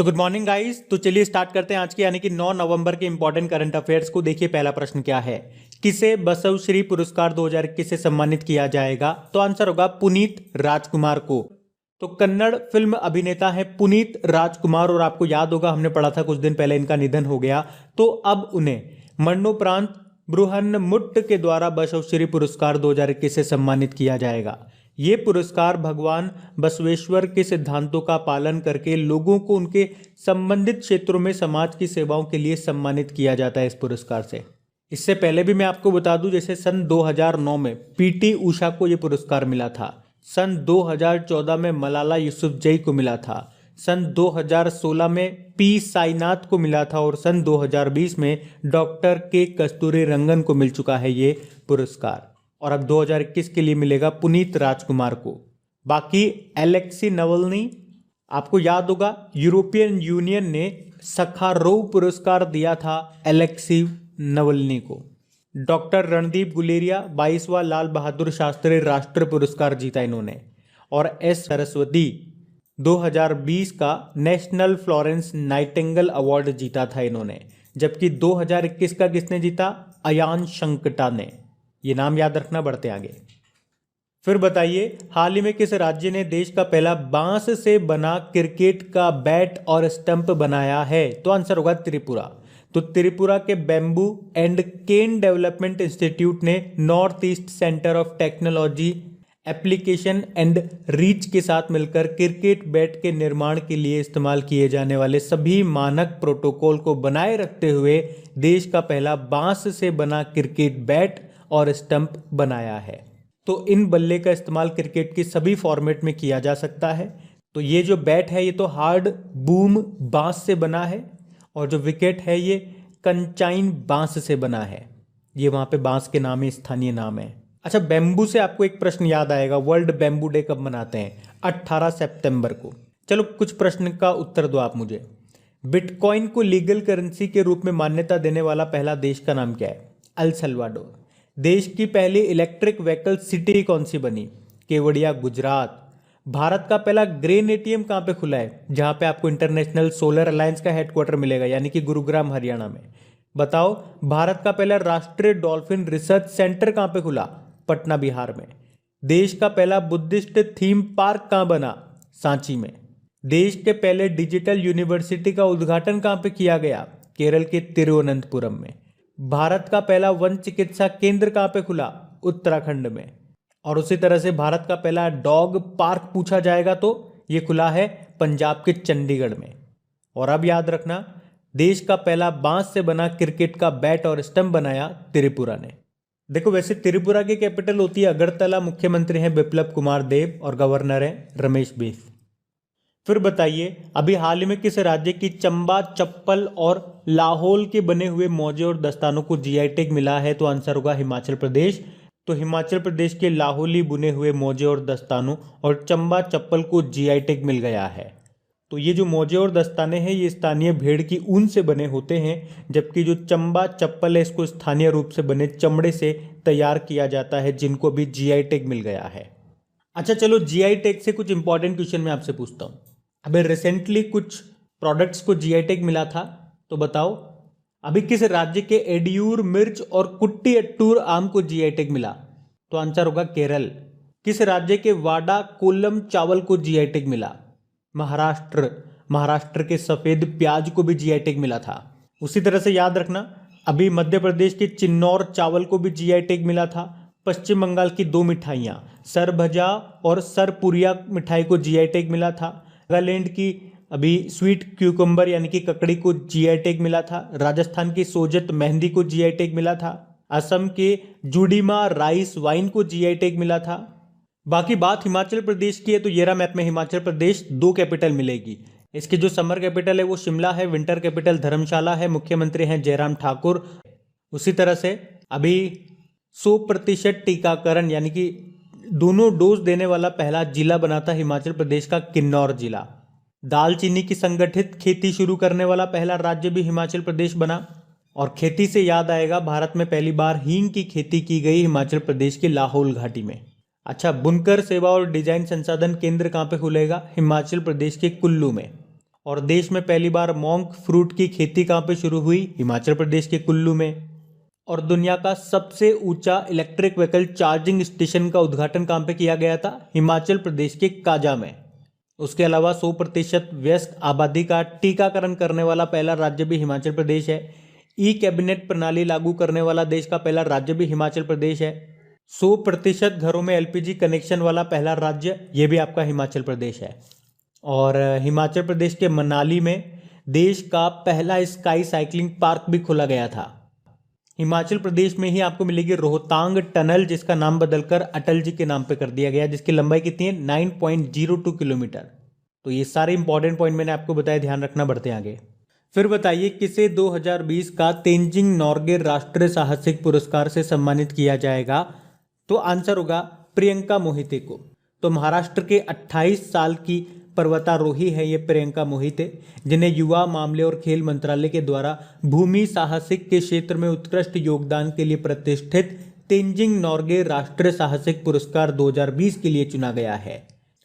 So good morning guys. तो चलिए start करते हैं आज के यानी कि 9 नवंबर के इंपॉर्टेंट करंट अफेयर्स को। देखिए पहला प्रश्न क्या है, किसे बसवश्री पुरस्कार 2021 से सम्मानित किया जाएगा? तो आंसर होगा पुनीत राजकुमार को। तो कन्नड़ फिल्म अभिनेता है पुनीत राजकुमार और आपको याद होगा हमने पढ़ा था कुछ दिन पहले इनका निधन हो गया। तो अब उन्हें मरणोपरांत बृहन्मुट्ट के द्वारा बसवश्री पुरस्कार 2021 से सम्मानित किया जाएगा। ये पुरस्कार भगवान बसवेश्वर के सिद्धांतों का पालन करके लोगों को उनके संबंधित क्षेत्रों में समाज की सेवाओं के लिए सम्मानित किया जाता है इस पुरस्कार से। इससे पहले भी मैं आपको बता दूं, जैसे सन 2009 में पीटी उषा को ये पुरस्कार मिला था, सन 2014 में मलाला यूसुफजई को मिला था, सन 2016 में पी साईनाथ को मिला था और सन 2020 में डॉक्टर के कस्तूरी रंगन को मिल चुका है ये पुरस्कार। और अब 2021 के लिए मिलेगा पुनीत राजकुमार को। बाकी एलेक्सी नवल्नी, आपको याद होगा यूरोपियन यूनियन ने सखारोव पुरस्कार दिया था एलेक्सी नवल्नी को। डॉक्टर रणदीप गुलेरिया 22वां लाल बहादुर शास्त्री राष्ट्रीय पुरस्कार जीता इन्होंने। और एस सरस्वती 2020 का नेशनल फ्लोरेंस नाइटिंगेल अवार्ड जीता था इन्होंने। जबकि 2021 का किसने जीता? अयान शंकटा ने। ये नाम याद रखना, बढ़ते आगे। फिर बताइए, हाल ही में किस राज्य ने देश का पहला बांस से बना क्रिकेट का बैट और स्टंप बनाया है? तो आंसर होगा त्रिपुरा। तो त्रिपुरा के bamboo and cane development institute ने North East centre of technology application and reach के साथ मिलकर क्रिकेट बैट के निर्माण के लिए इस्तेमाल किए जाने वाले सभी मानक प्रोटोकॉल को बनाए रखते हुए देश का पहला बांस से बना क्रिकेट बैट और स्टंप बनाया है। तो इन बल्ले का इस्तेमाल क्रिकेट की सभी फॉर्मेट में किया जा सकता है। तो ये जो बैट है ये तो हार्ड बूम बांस से बना है और जो विकेट है ये कंचाइन बांस से बना है। ये वहां पे बांस के नाम है, स्थानीय नाम है। अच्छा, बैम्बू से आपको एक प्रश्न याद आएगा, वर्ल्ड बैम्बू डे कब मनाते हैं? 18 सितंबर को। चलो कुछ प्रश्न का उत्तर दो आप मुझे। बिटकॉइन को लीगल करेंसी के रूप में मान्यता देने वाला पहला देश का नाम क्या है? El Salvador. देश की पहली इलेक्ट्रिक व्हीकल सिटी कौन सी बनी? केवड़िया, गुजरात। भारत का पहला ग्रेन एटीएम कहां पे खुला है? जहां पे आपको इंटरनेशनल सोलर अलायंस का हेडक्वार्टर मिलेगा, यानी कि गुरुग्राम हरियाणा में। बताओ, भारत का पहला राष्ट्रीय डॉल्फिन रिसर्च सेंटर कहां पे खुला? पटना, बिहार में। देश का पहला बुद्धिस्ट थीम पार्क कहां बना? सांची में। देश के पहले डिजिटल यूनिवर्सिटी का उद्घाटन कहां पे किया गया? केरल के तिरुवनंतपुरम में। भारत का पहला वन चिकित्सा केंद्र कहां पे खुला? उत्तराखंड में। और उसी तरह से भारत का पहला डॉग पार्क पूछा जाएगा तो ये खुला है पंजाब के चंडीगढ़ में। और अब याद रखना, देश का पहला बांस से बना क्रिकेट का बैट और स्टंप बनाया त्रिपुरा ने। देखो वैसे त्रिपुरा की कैपिटल होती है अगरतला, मुख्यमंत्री हैं बिप्लब कुमार देब और गवर्नर हैं रमेश बैस। फिर बताइए, अभी हाल ही में किस राज्य की चंबा चप्पल और लाहौल के बने हुए मोजे और दस्तानों को जीआई टैग मिला है? तो आंसर होगा हिमाचल प्रदेश। तो हिमाचल प्रदेश के लाहौली बुने हुए मोजे और दस्तानों और चंबा चप्पल को जीआई टैग मिल गया है। तो ये जो मोजे और दस्ताने हैं ये स्थानीय भेड़ की ऊन से बने होते हैं, जबकि जो चंबा चप्पल है इसको स्थानीय रूप से बने चमड़े से तैयार किया जाता है, जिनको भी जीआई टैग मिल गया है। अच्छा चलो, जीआई टैग से कुछ इंपॉर्टेंट क्वेश्चन मैं आपसे पूछता हूँ। अभी रिसेंटली कुछ प्रोडक्ट्स को जीआई टैग मिला था, तो बताओ अभी किस राज्य के एडियूर मिर्च और कुट्टी अट्टूर आम को जीआई टैग मिला? तो आंसर होगा केरल। किस राज्य के वाडा कोल्लम चावल को जीआई टैग मिला? महाराष्ट्र। महाराष्ट्र के सफेद प्याज को भी जीआई टैग मिला था। उसी तरह से याद रखना, अभी मध्य प्रदेश के चिन्नौर चावल को भी जीआई टैग मिला था। पश्चिम बंगाल की दो मिठाइयां सरभजा और सरपुरिया मिठाई को जीआई टैग मिला था। नागालैंड की अभी स्वीट क्यूकम्बर यानी कि ककड़ी को जीआई टैग मिला था। राजस्थान की सोजत मेहंदी को जीआई टैग मिला था। असम के जुडीमा राइस वाइन को जीआई टैग मिला था। बाकी बात हिमाचल प्रदेश की है, तो ये रहा मैप में हिमाचल प्रदेश। 2 कैपिटल मिलेगी इसकी, जो समर कैपिटल है वो शिमला है, विंटर कैपिटल धर्मशाला है, मुख्यमंत्री हैं जयराम ठाकुर। उसी तरह से अभी 100% टीकाकरण यानी कि दोनों डोज देने वाला पहला जिला बना था हिमाचल प्रदेश का किन्नौर जिला। दालचीनी की संगठित खेती शुरू करने वाला पहला राज्य भी हिमाचल प्रदेश बना। और खेती से याद आएगा, भारत में पहली बार हींग की खेती की गई हिमाचल प्रदेश के लाहौल घाटी में। अच्छा, बुनकर सेवा और डिजाइन संसाधन केंद्र कहाँ पे खुलेगा? हिमाचल प्रदेश के कुल्लू में। और देश में पहली बार मोंक फ्रूट की खेती कहाँ पे शुरू हुई? हिमाचल प्रदेश के कुल्लू में। और दुनिया का सबसे ऊंचा इलेक्ट्रिक व्हीकल चार्जिंग स्टेशन का उद्घाटन कहाँ पे किया गया था? हिमाचल प्रदेश के काजा में। उसके अलावा 100% वयस्क आबादी का टीकाकरण करने वाला पहला राज्य भी हिमाचल प्रदेश है। ई कैबिनेट प्रणाली लागू करने वाला देश का पहला राज्य भी हिमाचल प्रदेश है। 100% घरों में एलपीजी कनेक्शन वाला पहला राज्य ये भी आपका हिमाचल प्रदेश है। और हिमाचल प्रदेश के मनाली में देश का पहला स्काई साइकिलिंग पार्क भी खोला गया था। हिमाचल प्रदेश में ही आपको मिलेगी रोहतांग टनल, जिसका नाम बदलकर अटल जी के नाम पे कर दिया गया, जिसकी लंबाई कितनी है? 9.02 किलोमीटर। तो ये सारे इंपॉर्टेंट पॉइंट मैंने आपको बताया, ध्यान रखना। बढ़ते आगे। फिर बताइए किसे 2020 का तेंजिंग नॉर्गे राष्ट्रीय साहसिक पुरस्कार से सम्मानित किया जाएगा? तो आंसर होगा प्रियंका मोहिते को। तो महाराष्ट्र के 28 साल की पर्वतारोही है ये प्रियंका मोहिते, जिन्हें युवा मामले और खेल मंत्रालय के द्वारा भूमि साहसिक के क्षेत्र में उत्कृष्ट योगदान के लिए प्रतिष्ठित तेंजिंग नॉर्गे राष्ट्रीय साहसिक पुरस्कार 2020 के लिए चुना गया है।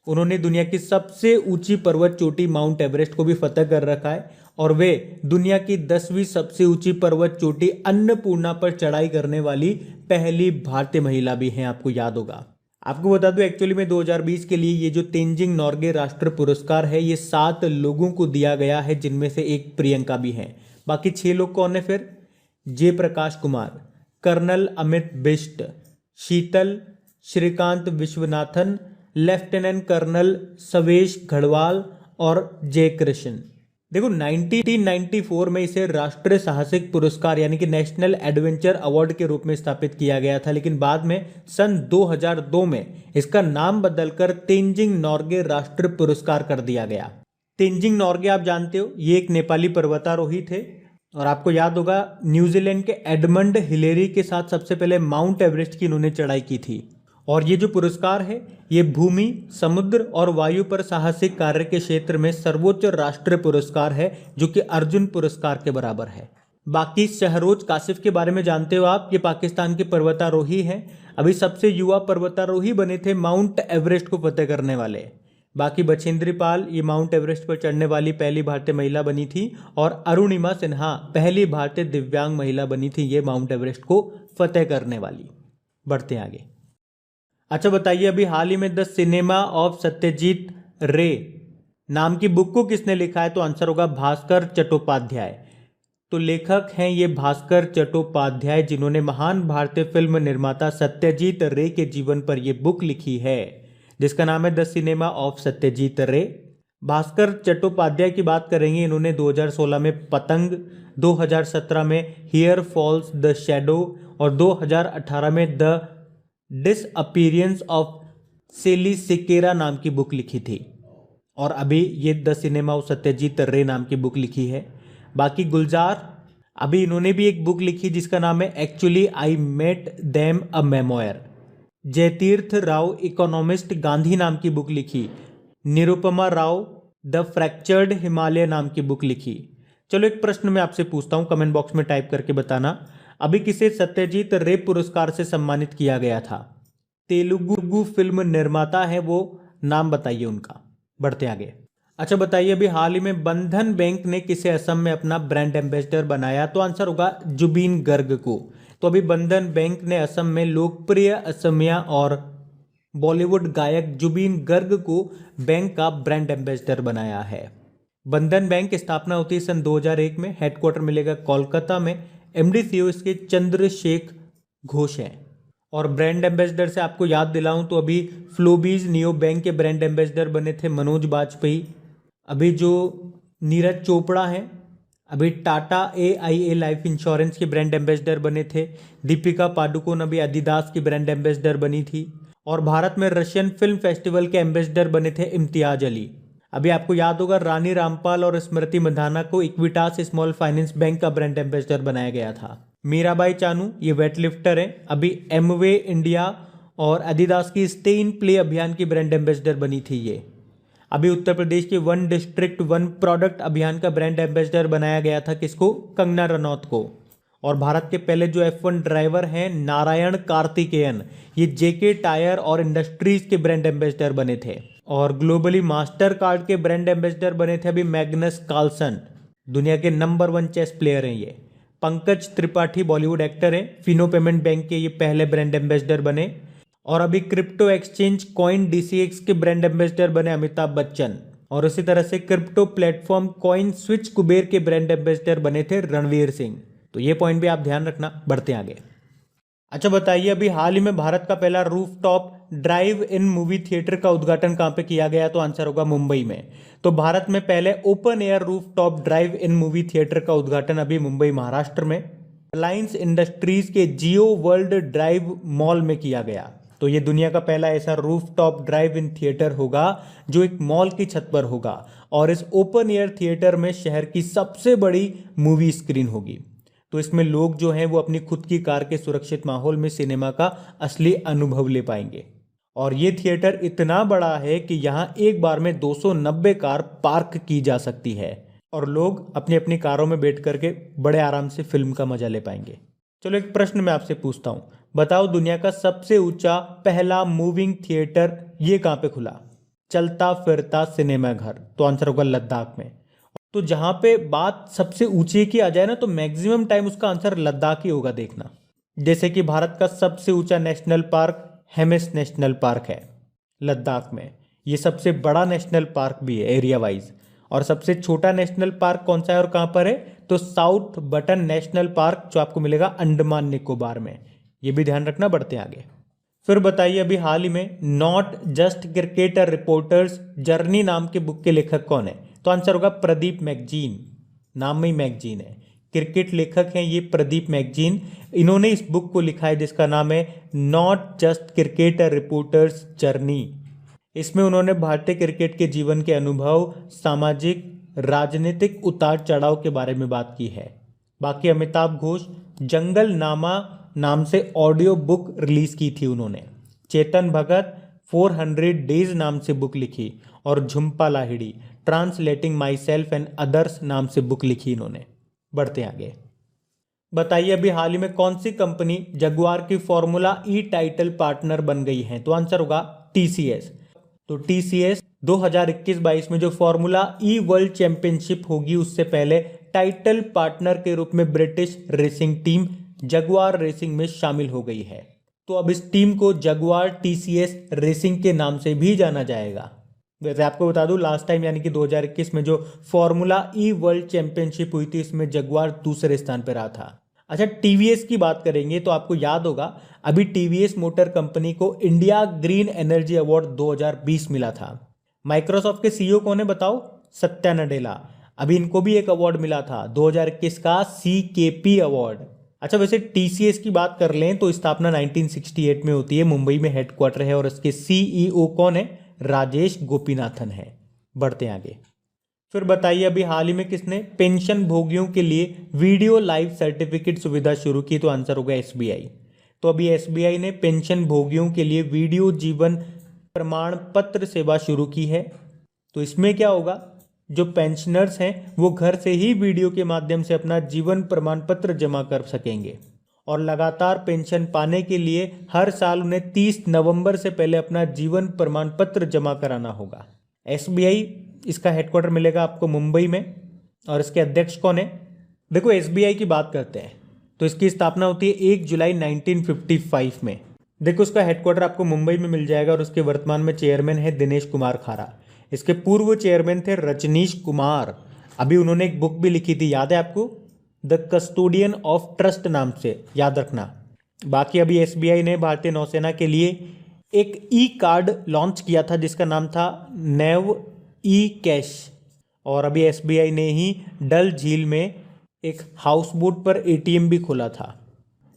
उन्होंने दुनिया की सबसे ऊंची पर्वत चोटी माउंट एवरेस्ट को भी फतह कर रखा है और वे दुनिया की 10वीं सबसे ऊंची पर्वत चोटी अन्नपूर्णा पर चढ़ाई करने वाली पहली भारतीय महिला भी हैं, आपको याद होगा। आपको बता दूं एक्चुअली में 2020 के लिए ये जो तेंजिंग नॉर्गे राष्ट्रीय पुरस्कार है ये 7 लोगों को दिया गया है, जिनमें से एक प्रियंका भी है। बाकी 6 लोग कौन है फिर? जयप्रकाश कुमार, कर्नल अमित बिष्ट, शीतल श्रीकांत विश्वनाथन, लेफ्टिनेंट कर्नल सवेश घड़वाल और जय कृष्ण। देखो 1994 में इसे राष्ट्रीय साहसिक पुरस्कार यानी कि नेशनल एडवेंचर अवार्ड के रूप में स्थापित किया गया था, लेकिन बाद में सन 2002 में इसका नाम बदलकर तेंजिंग नॉर्गे राष्ट्रीय पुरस्कार कर दिया गया। तेंजिंग नॉर्गे आप जानते हो, ये एक नेपाली पर्वतारोही थे और आपको याद होगा न्यूजीलैंड के एडमंड हिलेरी के साथ सबसे पहले माउंट एवरेस्ट की इन्होंने चढ़ाई की थी। और ये जो पुरस्कार है ये भूमि, समुद्र और वायु पर साहसिक कार्य के क्षेत्र में सर्वोच्च राष्ट्रीय पुरस्कार है, जो कि अर्जुन पुरस्कार के बराबर है। बाकी शहरोज कासिफ के बारे में जानते हो आप, ये पाकिस्तान के पर्वतारोही हैं। अभी सबसे युवा पर्वतारोही बने थे माउंट एवरेस्ट को फतेह करने वाले। बाकी बछेंद्री पाल ये माउंट एवरेस्ट पर चढ़ने वाली पहली भारतीय महिला बनी थी और अरुणिमा सिन्हा पहली भारतीय दिव्यांग महिला बनी थी ये माउंट एवरेस्ट को फतेह करने वाली। बढ़ते आगे। अच्छा बताइए, अभी हाल ही में द सिनेमा ऑफ सत्यजीत रे नाम की बुक को किसने लिखा है? तो आंसर होगा भास्कर चट्टोपाध्याय। तो लेखक हैं ये भास्कर चट्टोपाध्याय, जिन्होंने महान भारतीय फिल्म निर्माता सत्यजीत रे के जीवन पर यह बुक लिखी है, जिसका नाम है द सिनेमा ऑफ सत्यजीत रे। भास्कर चट्टोपाध्याय की बात करेंगे, इन्होंने 2016 में पतंग, 2017 में हियर फॉल्स द शैडो और 2018 में द डिसअपीयरेंस ऑफ सेली सिकेरा नाम की बुक लिखी थी। और अभी ये द सिनेमा ऑफ सत्यजीत रे नाम की बुक लिखी है। बाकी गुलजार, अभी इन्होंने भी एक बुक लिखी जिसका नाम है actually I met them a memoir. Jaitirth Rao economist Gandhi नाम की बुक लिखी। निरुपमा राव द फ्रैक्चर्ड हिमालय नाम की बुक लिखी। चलो एक प्रश्न मैं आपसे पूछता हूं, कमेंट बॉक्स में टाइप करके बताना, अभी किसे सत्यजीत रे पुरस्कार से सम्मानित किया गया था? तेलुगु फिल्म निर्माता है वो, नाम बताइए उनका। बढ़ते आगे। अच्छा बताइए, अभी हाल ही में बंधन बैंक ने किसे असम में अपना ब्रांड एम्बेसडर बनाया? तो आंसर होगा जुबीन गर्ग को। तो अभी बंधन बैंक ने असम में लोकप्रिय असमिया और बॉलीवुड गायक जुबीन गर्ग को बैंक का ब्रांड एम्बेसडर बनाया है। बंधन बैंक की स्थापना होती है सन 2001 में, हेडक्वार्टर मिलेगा कोलकाता में। एमडी सीईओ इसके चंद्रशेख घोष हैं। और ब्रांड एम्बेसडर से आपको याद दिलाऊं तो अभी फ्लोबीज नियो बैंक के ब्रांड एम्बेसडर बने थे मनोज बाजपेयी। अभी जो नीरज चोपड़ा हैं, अभी टाटा AIA लाइफ इंश्योरेंस के ब्रांड एम्बेसडर बने थे। दीपिका पादुकोण अभी एडिडास की ब्रांड एम्बेसडर बनी थी। और भारत में रशियन फिल्म फेस्टिवल के एम्बेसडर बने थे इम्तियाज अली। अभी आपको याद होगा रानी रामपाल और स्मृति मंधाना को इक्विटास स्मॉल फाइनेंस बैंक का ब्रांड एम्बेसडर बनाया गया था। मीराबाई चानू ये वेटलिफ्टर हैं, अभी एमवे इंडिया और एडिडास की स्टे इन प्ले अभियान की ब्रांड एम्बेसडर बनी थी ये। अभी उत्तर प्रदेश के वन डिस्ट्रिक्ट वन प्रोडक्ट अभियान का ब्रांड एम्बेसडर बनाया गया था किसको? कंगना रनौत को। और भारत के पहले जो F1 ड्राइवर हैं नारायण कार्तिकेयन, ये जेके टायर और इंडस्ट्रीज के ब्रांड एम्बेसडर बने थे। और ग्लोबली मास्टर कार्ड के ब्रांड एम्बेसडर बने थे अभी मैग्नस कार्लसन, दुनिया के नंबर 1 चेस प्लेयर हैं ये। पंकज त्रिपाठी बॉलीवुड एक्टर हैं, फिनो पेमेंट बैंक के ये पहले ब्रांड एम्बेसडर बने। और अभी क्रिप्टो एक्सचेंज कॉइन DCX के ब्रांड एम्बेसडर बने अमिताभ बच्चन। और उसी तरह से crypto platform coin switch Kuber के ब्रांड एम्बेसडर बने थे रणवीर सिंह। तो ये पॉइंट भी आप ध्यान रखना। बढ़ते आगे। अच्छा बताइए, अभी हाल ही में भारत का पहला रूफटॉप ड्राइव इन मूवी थिएटर का उद्घाटन कहां पे किया गया? तो आंसर होगा मुंबई में। तो भारत में पहले ओपन एयर रूफटॉप ड्राइव इन मूवी थिएटर का उद्घाटन अभी मुंबई महाराष्ट्र में रिलायंस इंडस्ट्रीज के जियो वर्ल्ड ड्राइव मॉल में किया गया। तो ये दुनिया का पहला ऐसा रूफटॉप ड्राइव इन थिएटर होगा जो एक मॉल की छत पर होगा। और इस ओपन एयर थिएटर में शहर की सबसे बड़ी मूवी स्क्रीन होगी। तो इसमें लोग जो हैं वो अपनी खुद की कार के सुरक्षित माहौल में सिनेमा का असली अनुभव ले पाएंगे। और ये थिएटर इतना बड़ा है कि यहाँ एक बार में 290 कार पार्क की जा सकती है और लोग अपनी अपनी कारों में बैठ करके बड़े आराम से फिल्म का मजा ले पाएंगे। चलो एक प्रश्न मैं आपसे पूछता हूँ, बताओ दुनिया का सबसे ऊंचा पहला मूविंग थिएटर ये कहाँ पे खुला? चलता फिरता सिनेमा घर। तो आंसर होगा लद्दाख में। तो जहां पे बात सबसे ऊंचे की आ जाए ना तो मैक्सिमम टाइम उसका आंसर लद्दाख ही होगा। देखना, जैसे कि भारत का सबसे ऊंचा national park Hemis national park है लद्दाख में। ये सबसे बड़ा नेशनल पार्क भी है एरिया वाइज। और सबसे छोटा नेशनल पार्क कौन सा है और कहां पर है? तो साउथ बटन नेशनल पार्क जो आपको मिलेगा अंडमान निकोबार में। ये भी ध्यान रखना। बढ़ते आगे। फिर बताइए, अभी हाल ही में not just cricketer reporters journey नाम के बुक के लेखक कौन है? तो आंसर होगा प्रदीप मैगजीन। नाम में ही मैगजीन है। क्रिकेट लेखक हैं ये प्रदीप मैगजीन। इन्होंने इस बुक को लिखा है जिसका नाम है not just cricketer reporters journey. इसमें उन्होंने भारतीय क्रिकेट के जीवन के अनुभव, सामाजिक राजनीतिक उतार चढ़ाव के बारे में बात की है। बाकी अमिताभ घोष जंगल नामा नाम से ऑडियो बुक रिलीज की थी उन्होंने। चेतन भगत 400 डेज नाम से बुक लिखी। और Jhumpa Lahiri translating my self and others नाम से बुक लिखी इन्होंने। बढ़ते आगे। बताइए, अभी हाल ही में कौन सी कंपनी जगुआर की फॉर्मूला ई टाइटल पार्टनर बन गई है? तो आंसर होगा TCS। तो TCS 2021-22 में जो फॉर्मूला ई वर्ल्ड चैंपियनशिप होगी उससे पहले टाइटल पार्टनर के रूप में British racing team Jaguar racing में शामिल हो गई है। तो अब इस टीम को जगुआर TCS रेसिंग के नाम से भी जाना जाएगा। वैसे आपको बता दूं, लास्ट टाइम यानी कि 2021 में जो फॉर्मूला ई वर्ल्ड चैंपियनशिप हुई थी इसमें जगुआर दूसरे स्थान पर रहा था। अच्छा, TVS की बात करेंगे तो आपको याद होगा अभी TVS मोटर कंपनी को इंडिया ग्रीन एनर्जी अवार्ड 2020 मिला था। माइक्रोसॉफ्ट के CEO कौन है बताओ? सत्या नडेला। अभी इनको भी एक अवार्ड मिला था 2021 का CKP अवार्ड। अच्छा, वैसे TCS की बात कर लें तो स्थापना 1968 में होती है, मुंबई में हेडक्वार्टर है और इसके CEO कौन है? राजेश गोपीनाथन है। बढ़ते आगे। फिर बताइए, अभी हाल ही में किसने पेंशन भोगियों के लिए वीडियो लाइव सर्टिफिकेट सुविधा शुरू की? तो आंसर होगा SBI। तो अभी SBI ने पेंशन भोगियों के लिए वीडियो जीवन प्रमाण पत्र सेवा शुरू की है। तो इसमें क्या होगा, जो पेंशनर्स हैं वो घर से ही वीडियो के माध्यम से अपना जीवन प्रमाण पत्र जमा कर सकेंगे। और लगातार पेंशन पाने के लिए हर साल उन्हें 30 नवंबर से पहले अपना जीवन प्रमाण पत्र जमा कराना होगा। SBI इसका हेडक्वार्टर मिलेगा आपको मुंबई में। और इसके अध्यक्ष कौन है? देखो, SBI की बात करते हैं तो इसकी स्थापना होती है 1 जुलाई 1955 में। देखो, उसका हेडक्वार्टर आपको मुंबई में मिल जाएगा और उसके वर्तमान में चेयरमैन है दिनेश कुमार खारा। इसके पूर्व चेयरमैन थे रजनीश कुमार। अभी उन्होंने एक बुक भी लिखी थी, याद है आपको? द कस्टोडियन ऑफ ट्रस्ट नाम से, याद रखना। बाकी अभी SBI ने भारतीय नौसेना के लिए एक कार्ड लॉन्च किया था जिसका नाम था नेव कैश। और अभी SBI ने ही डल झील में एक हाउस बोट पर ATM भी खोला था।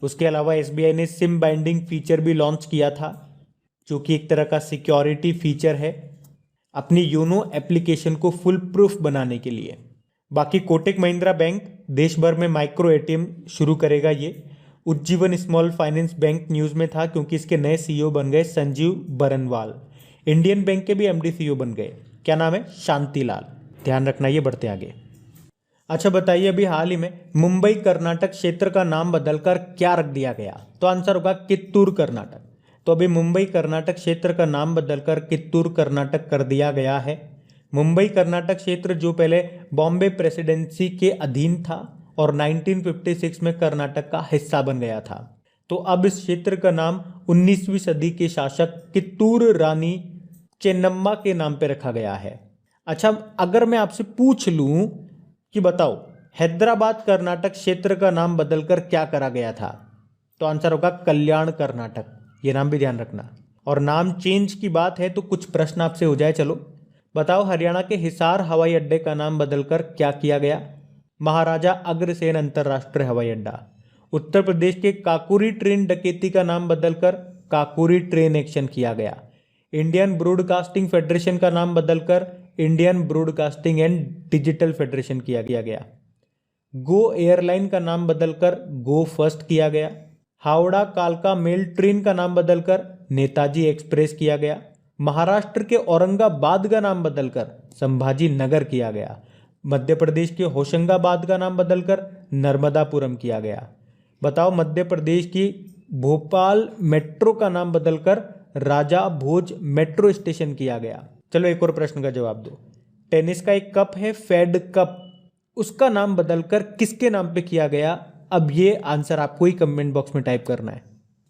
उसके अलावा SBI ने सिम बाइंडिंग फीचर भी लॉन्च किया था जो कि एक तरह का सिक्योरिटी फीचर है अपनी योनो एप्लीकेशन को फुल प्रूफ बनाने के लिए। बाकी कोटक महिंद्रा बैंक देश भर में माइक्रो ATM शुरू करेगा। ये Ujjivan small finance bank news में था क्योंकि इसके नए CEO बन गए संजीव बरनवाल। इंडियन बैंक के भी MD CEO बन गए, क्या नाम है? शांतिलाल। ध्यान रखना, ये। बढ़ते आगे। अच्छा बताइए, अभी हाल ही में मुंबई कर्नाटक क्षेत्र का नाम बदलकर क्या रख दिया गया? तो आंसर होगा कित्तूर कर्नाटक। तो अभी मुंबई कर्नाटक क्षेत्र का नाम बदलकर कित्तूर कर्नाटक कर दिया गया है। मुंबई कर्नाटक क्षेत्र जो पहले बॉम्बे प्रेसिडेंसी के अधीन था और 1956 में कर्नाटक का हिस्सा बन गया था। तो अब इस क्षेत्र का नाम 19वीं सदी के शासक कित्तूर रानी चेन्नम्मा के नाम पे रखा गया है। अच्छा, अगर मैं आपसे पूछ लूं कि बताओ हैदराबाद कर्नाटक क्षेत्र का नाम बदलकर क्या करा गया था, तो आंसर होगा कल्याण कर्नाटक। ये नाम भी ध्यान रखना। और नाम चेंज की बात है तो कुछ प्रश्न आपसे हो जाए। चलो बताओ, हरियाणा के हिसार हवाई अड्डे का नाम बदलकर क्या किया गया? महाराजा अग्रसेन अंतरराष्ट्रीय हवाई अड्डा। उत्तर प्रदेश के काकोरी ट्रेन डकैती का नाम बदलकर काकोरी ट्रेन एक्शन किया गया। इंडियन ब्रॉडकास्टिंग फेडरेशन का नाम बदलकर Indian broadcasting and digital federation किया गया। गो एयरलाइन का नाम बदलकर गो फर्स्ट किया गया। हावड़ा कालका मेल ट्रेन का नाम बदलकर नेताजी एक्सप्रेस किया गया। महाराष्ट्र के औरंगाबाद का नाम बदलकर संभाजी नगर किया गया। मध्य प्रदेश के होशंगाबाद का नाम बदलकर नर्मदापुरम किया गया। बताओ, मध्य प्रदेश की भोपाल मेट्रो का नाम बदलकर राजा भोज मेट्रो स्टेशन किया गया। चलो एक और प्रश्न का जवाब दो। टेनिस का एक कप है फेड कप, उसका नाम बदलकर किसके नाम पे किया गया? अब ये आंसर आपको ही कमेंट बॉक्स में टाइप करना है।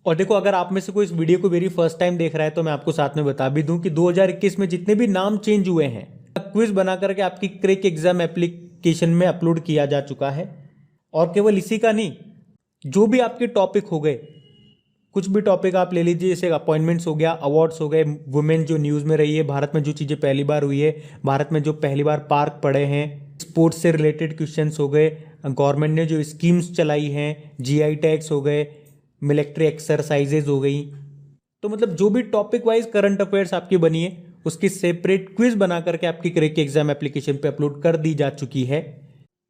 और देखो, अगर आप में से कोई इस वीडियो को वेरी फर्स्ट टाइम देख रहा है तो मैं आपको साथ में बता भी दूं कि 2021 में जितने भी नाम चेंज हुए हैं क्विज बना करके आपकी क्रैक एग्जाम एप्लीकेशन में अपलोड किया जा चुका है। और केवल इसी का नहीं, जो भी आपके टॉपिक हो गए, कुछ भी टॉपिक आप ले लीजिए, जैसे अपॉइंटमेंट्स हो गया, अवार्ड्स हो गए, वुमेन जो न्यूज़ में रही है, भारत में जो चीज़ें पहली बार हुई है, भारत में जो पहली बार पार्क पड़े हैं, स्पोर्ट्स से रिलेटेड क्वेश्चंस हो गए, गवर्नमेंट ने जो स्कीम्स चलाई हैं, जीआई टैग्स हो गए, मिलिट्री एक्सरसाइजेज हो गई। तो मतलब जो भी टॉपिक वाइज करंट अफेयर्स आपकी बनी है उसकी सेपरेट क्विज बना करके आपकी क्रैक एग्जाम एप्लीकेशन पे अपलोड कर दी जा चुकी है।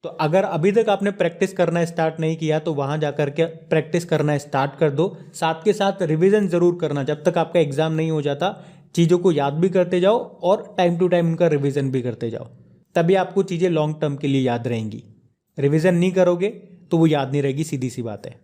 तो अगर अभी तक आपने प्रैक्टिस करना स्टार्ट नहीं किया तो वहां जाकर के प्रैक्टिस करना स्टार्ट कर दो। साथ के साथ रिवीजन जरूर करना, जब तक आपका एग्जाम नहीं हो जाता चीज़ों को याद भी करते जाओ और टाइम टू टाइम उनका रिवीजन भी करते जाओ, तभी आपको चीज़ें लॉन्ग टर्म के लिए याद रहेंगी। रिवीजन नहीं करोगे तो वो याद नहीं रहेगी, सीधी सी बात है।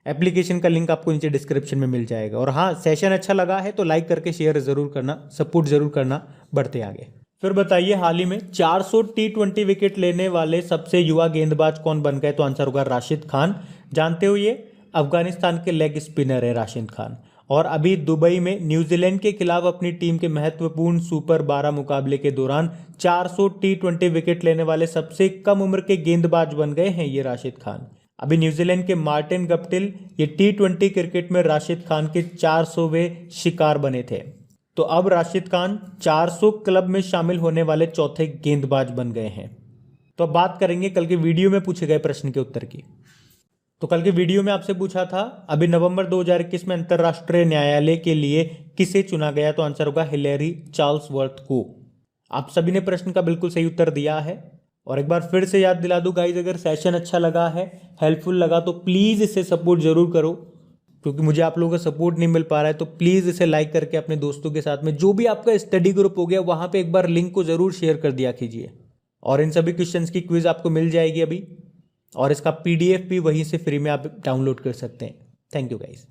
एप्लीकेशन का लिंक आपको नीचे डिस्क्रिप्शन में मिल जाएगा। और हाँ, सेशन अच्छा लगा है तो लाइक करके शेयर जरूर करना, सपोर्ट जरूर करना, बढ़ते आगे। फिर बताइए, हाल ही में 400 T20 विकेट लेने वाले सबसे युवा गेंदबाज कौन बन गए? तो आंसर होगा राशिद खान। जानते हो, ये अफगानिस्तान के लेग स्पिनर है राशिद खान। और अभी दुबई में न्यूजीलैंड के खिलाफ अपनी टीम के महत्वपूर्ण सुपर 12 मुकाबले के दौरान 400 T20 विकेट लेने वाले सबसे कम उम्र के गेंदबाज बन गए हैं ये राशिद खान। अभी न्यूजीलैंड के मार्टिन गप्टिल ये T20 क्रिकेट में राशिद खान के 400वें शिकार बने थे। तो अब राशिद खान 400 क्लब में शामिल होने वाले चौथे गेंदबाज बन गए हैं। तो अब बात करेंगे कल के वीडियो में पूछे गए प्रश्न के उत्तर की। तो कल के वीडियो में आपसे पूछा था, अभी नवंबर 2021 में अंतर्राष्ट्रीय न्यायालय के लिए किसे चुना गया? तो आंसर होगा हिलेरी चार्ल्सवर्थ को। आप सभी ने प्रश्न का बिल्कुल सही उत्तर दिया है। और एक बार फिर से याद दिला दूं गाइज, अगर सेशन अच्छा लगा है, हेल्पफुल लगा तो प्लीज़ इसे सपोर्ट जरूर करो, क्योंकि मुझे आप लोगों का सपोर्ट नहीं मिल पा रहा है। तो प्लीज़ इसे लाइक करके अपने दोस्तों के साथ में, जो भी आपका स्टडी ग्रुप हो गया वहाँ पे एक बार लिंक को ज़रूर शेयर कर दिया कीजिए। और इन सभी क्वेश्चंस की क्विज आपको मिल जाएगी अभी, और इसका PDF भी वहीं से फ्री में आप डाउनलोड कर सकते हैं। Thank you guys.